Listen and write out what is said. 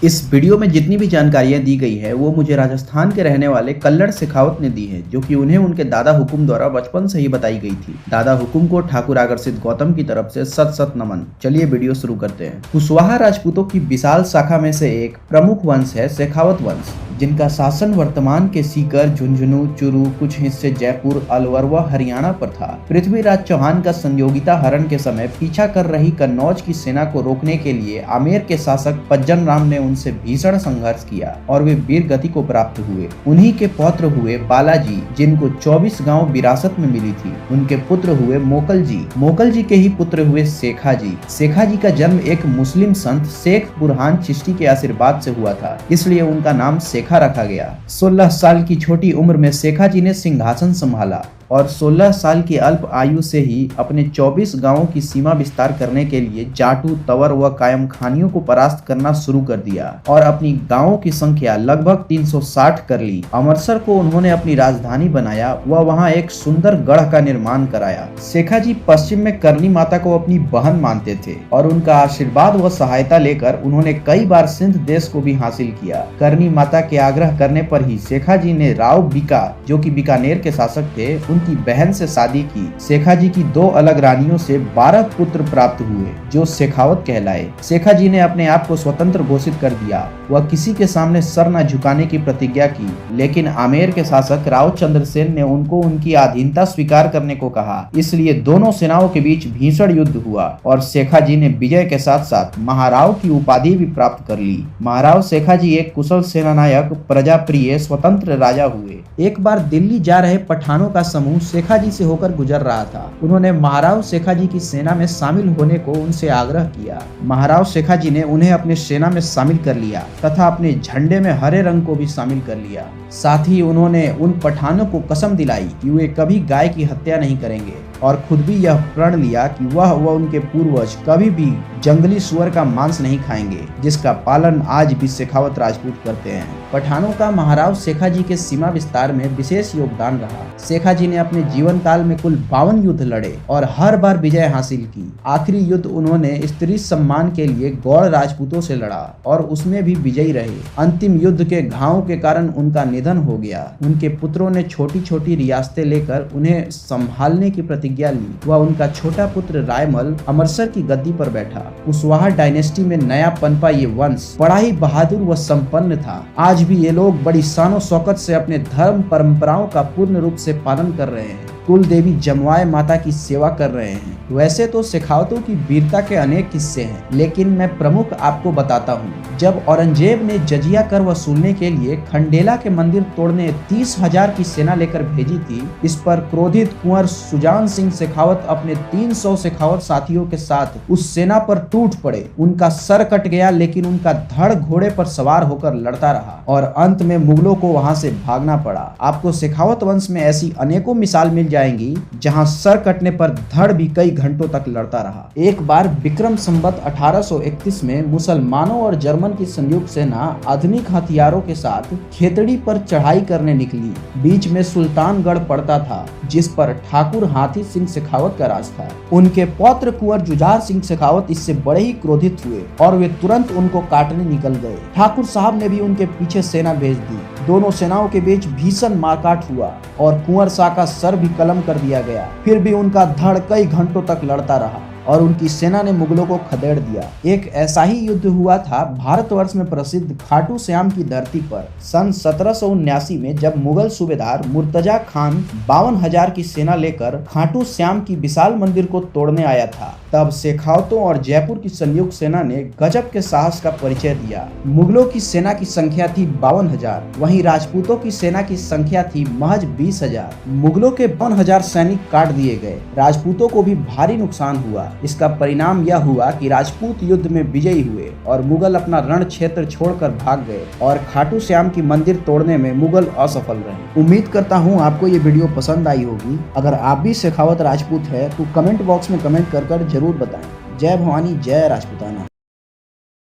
इस वीडियो में जितनी भी जानकारियां दी गई है वो मुझे राजस्थान के रहने वाले कल्लड़ शेखावत ने दी है, जो कि उन्हें उनके दादा हुकुम द्वारा बचपन से ही बताई गई थी। दादा हुकुम को ठाकुर आकर्षित गौतम की तरफ से सत सत नमन। चलिए वीडियो शुरू करते हैं। कुशवाहा राजपूतों की विशाल शाखा में से एक प्रमुख वंश है शेखावत वंश, जिनका शासन वर्तमान के सीकर, झुंझुनू, चुरू, कुछ हिस्से जयपुर, अलवर व हरियाणा पर था। पृथ्वीराज चौहान का संयोगिता हरण के समय पीछा कर रही कन्नौज की सेना को रोकने के लिए आमेर के शासक पज्जन राम ने उनसे भीषण संघर्ष किया और वे वीर गति को प्राप्त हुए। उन्हीं के पौत्र हुए बालाजी, जिनको 24 गांव विरासत में मिली थी। उनके पुत्र हुए मोकल जी के ही पुत्र हुए शेखा जी। शेखा जी का जन्म एक मुस्लिम संत शेख बुरहान चिश्ती के आशीर्वाद से हुआ था, इसलिए उनका नाम शेखा रखा गया। 16 साल की छोटी उम्र में शेखा जी ने सिंहासन संभाला और 16 साल की अल्प आयु से ही अपने 24 गांवों की सीमा विस्तार करने के लिए जाटू, तवर व कायम खानियों को परास्त करना शुरू कर दिया और अपनी गांवों की संख्या लगभग 360 कर ली। अमृतसर को उन्होंने अपनी राजधानी बनाया व वहां एक सुंदर गढ़ का निर्माण कराया। शेखा जी पश्चिम में करनी माता को अपनी बहन मानते थे और उनका आशीर्वाद व सहायता लेकर उन्होंने कई बार सिंध देश को भी हासिल किया। करनी माता के आग्रह करने पर ही शेखा जी ने राव बीका, जो कि बीकानेर के शासक थे, उनकी बहन से शादी की। शेखा जी की 2 अलग रानियों से 12 पुत्र प्राप्त हुए, जो शेखावत कहलाए। शेखा जी ने अपने आप को स्वतंत्र घोषित कर दिया। वह किसी के सामने सर न झुकाने की प्रतिज्ञा की, लेकिन आमेर के शासक राव चंद्रसेन ने उनको उनकी अधीनता स्वीकार करने को कहा। इसलिए दोनों सेनाओं के बीच भीषण युद्ध हुआ और शेखा जी ने विजय के साथ साथ महाराव की उपाधि भी प्राप्त कर ली। महाराव शेखा जी एक कुशल सेनानायक, प्रजाप्रिय, स्वतंत्र राजा हुए। एक बार दिल्ली जा रहे पठानों का समूह शेखा जी से होकर गुजर रहा था। उन्होंने महाराव शेखा जी की सेना में शामिल होने को उनसे आग्रह किया। महाराव शेखा जी ने उन्हें अपने सेना में शामिल कर लिया तथा अपने झंडे में हरे रंग को भी शामिल कर लिया। साथ ही उन्होंने उन पठानों को कसम दिलाई कि वे कभी गाय की हत्या नहीं करेंगे और खुद भी यह प्रण लिया कि वह व उनके पूर्वज कभी भी जंगली सुअर का मांस नहीं खाएंगे, जिसका पालन आज भी शेखावत राजपूत करते हैं। पठानों का महाराव शेखा जी के सीमा विस्तार में विशेष योगदान रहा। शेखा जी ने अपने जीवन काल में कुल 52 युद्ध लड़े और हर बार विजय हासिल की। आखिरी युद्ध उन्होंने स्त्री सम्मान के लिए गौड़ राजपूतों से लड़ा और उसमें भी विजयी रहे। अंतिम युद्ध के घावों के कारण उनका निधन हो गया। उनके पुत्रों ने छोटी छोटी रियासतें लेकर उन्हें संभालने की प्रतिज्ञा ली व उनका छोटा पुत्र रायमल अमृतसर की गद्दी पर बैठा। कुशवाहा डायनेस्टी में नया पनपा ये वंश बड़ा ही बहादुर व संपन्न था। आज भी ये लोग बड़ी शानो शौकत से अपने धर्म परंपराओं का पूर्ण रूप से पालन कर रहे हैं। कुल देवी जमवाय माता की सेवा कर रहे हैं। वैसे तो शेखावतों की वीरता के अनेक किस्से हैं, लेकिन मैं प्रमुख आपको बताता हूँ। जब औरंगजेब ने जजिया कर वसूलने के लिए खंडेला के मंदिर तोड़ने 30,000 की सेना लेकर भेजी थी, इस पर क्रोधित कुंवर सुजान सिंह शेखावत अपने 300 शेखावत साथियों के साथ उस सेना पर टूट पड़े। उनका सर कट गया, लेकिन उनका धड़ घोड़े पर सवार होकर लड़ता रहा और अंत में मुगलों को वहां से भागना पड़ा। आपको शेखावत वंश में ऐसी अनेकों मिसाल मिल जाएंगी जहां सर कटने पर धड़ भी कई घंटों तक लड़ता रहा। एक बार विक्रम संवत 1831 में मुसलमानों और जर्मन की संयुक्त सेना आधुनिक हथियारों के साथ खेतड़ी पर चढ़ाई करने निकली। बीच में सुल्तानगढ़ पड़ता था, जिस पर ठाकुर हाथी सिंह शेखावत का राज था। उनके पौत्र कुंवर जुझार सिंह शेखावत इससे बड़े ही क्रोधित हुए और वे तुरंत उनको काटने निकल गए। ठाकुर साहब ने भी उनके पीछे सेना भेज दी। दोनों सेनाओं के बीच भीषण मारकाट हुआ और कुंवर शाह का सर भी कलम कर दिया गया। फिर भी उनका धड़ कई घंटों तक लड़ता रहा और उनकी सेना ने मुगलों को खदेड़ दिया। एक ऐसा ही युद्ध हुआ था भारतवर्ष में प्रसिद्ध खाटू श्याम की धरती पर सन 1779 में, जब मुगल सूबेदार मुर्तजा खान 52,000 की सेना लेकर खाटू श्याम की विशाल मंदिर को तोड़ने आया था। तब शेखावतों और जयपुर की संयुक्त सेना ने गजब के साहस का परिचय दिया। मुगलों की सेना की संख्या थी 52,000, वहीं राजपूतों की सेना की संख्या थी महज 20,000। मुगलों के 52,000 सैनिक काट दिए गए। राजपूतों को भी भारी नुकसान हुआ। इसका परिणाम यह हुआ कि राजपूत युद्ध में विजयी हुए और मुगल अपना रण क्षेत्र छोड़कर भाग गए और खाटू श्याम की मंदिर तोड़ने में मुगल असफल रहे। उम्मीद करता हूँ आपको ये वीडियो पसंद आई होगी। अगर आप भी शेखावत राजपूत है तो कमेंट बॉक्स में कमेंट कर जरूर बताएं। जय भवानी, जय राजपूताना।